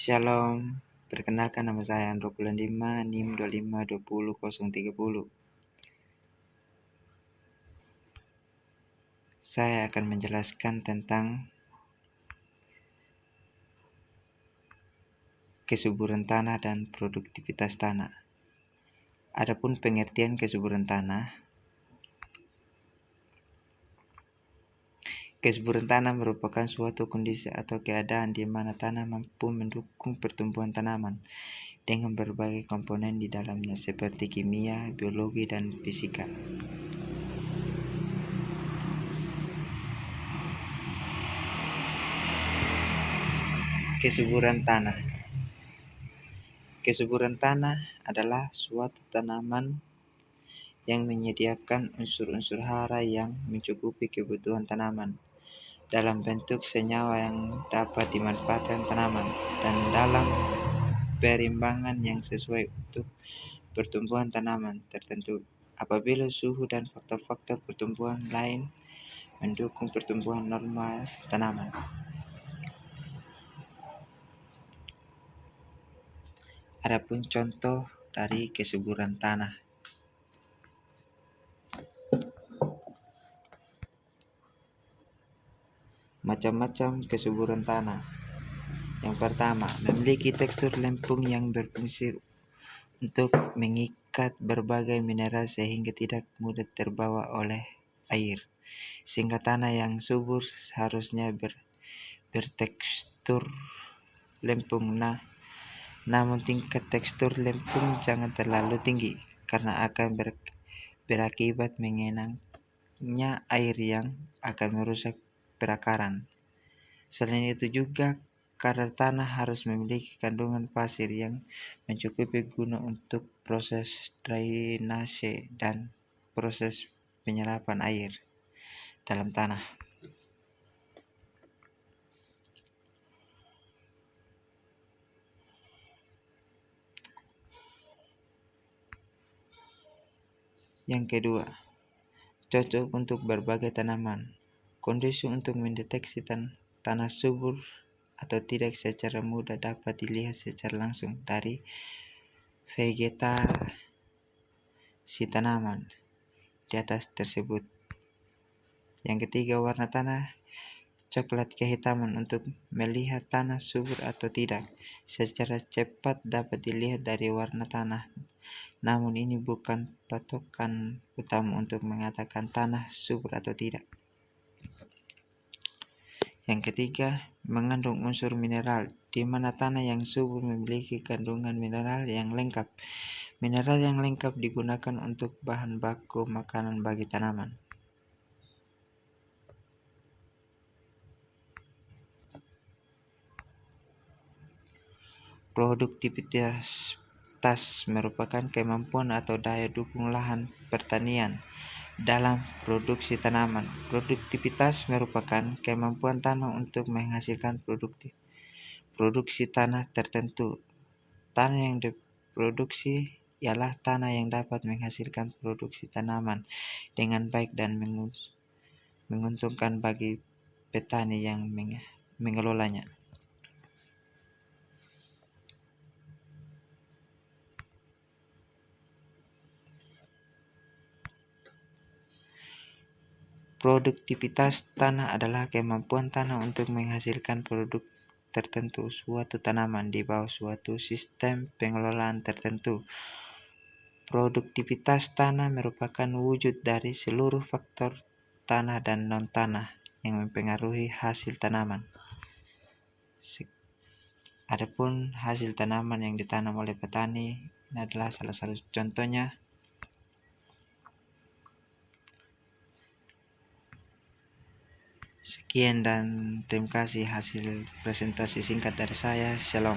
Shalom, perkenalkan nama saya Andro Bulan 5, NIM 2520030. Saya akan menjelaskan tentang kesuburan tanah dan produktivitas tanah. Adapun pengertian kesuburan tanah, kesuburan tanah merupakan suatu kondisi atau keadaan di mana tanah mampu mendukung pertumbuhan tanaman dengan berbagai komponen di dalamnya seperti kimia, biologi, dan fisika. Kesuburan tanah. Kesuburan tanah adalah suatu tanaman yang menyediakan unsur-unsur hara yang mencukupi kebutuhan tanaman dalam bentuk senyawa yang dapat dimanfaatkan tanaman dan dalam perimbangan yang sesuai untuk pertumbuhan tanaman tertentu. Apabila suhu dan faktor-faktor pertumbuhan lain mendukung pertumbuhan normal tanaman. Adapun contoh dari kesuburan tanah. Macam-macam kesuburan tanah. Yang pertama, memiliki tekstur lempung yang berfungsi untuk mengikat berbagai mineral sehingga tidak mudah terbawa oleh air. Sehingga tanah yang subur seharusnya bertekstur lempung. Namun tingkat tekstur lempung jangan terlalu tinggi karena akan berakibat mengenangnya air yang akan merusak perakaran. Selain itu juga kadar tanah harus memiliki kandungan pasir yang mencukupi guna untuk proses drainase dan proses penyerapan air dalam tanah. Yang kedua, cocok untuk berbagai tanaman. Kondisi untuk mendeteksi tanah subur atau tidak secara mudah dapat dilihat secara langsung dari vegetasi tanaman di atas tersebut. Yang ketiga, warna tanah coklat kehitaman. Untuk melihat tanah subur atau tidak secara cepat dapat dilihat dari warna tanah. Namun ini bukan patokan utama untuk mengatakan tanah subur atau tidak. Yang ketiga, mengandung unsur mineral, di mana tanah yang subur memiliki kandungan mineral yang lengkap. Mineral yang lengkap digunakan untuk bahan baku makanan bagi tanaman. Produktivitas merupakan kemampuan atau daya dukung lahan pertanian dalam produksi tanaman. Produktivitas merupakan kemampuan tanah untuk menghasilkan produksi tanah tertentu. Tanah yang diproduksi ialah tanah yang dapat menghasilkan produksi tanaman dengan baik dan menguntungkan bagi petani yang mengelolanya. Produktivitas tanah adalah kemampuan tanah untuk menghasilkan produk tertentu suatu tanaman di bawah suatu sistem pengelolaan tertentu. Produktivitas tanah merupakan wujud dari seluruh faktor tanah dan non-tanah yang mempengaruhi hasil tanaman. Adapun hasil tanaman yang ditanam oleh petani ini adalah salah satu contohnya. Sekian dan terima kasih hasil presentasi singkat dari saya. Shalom.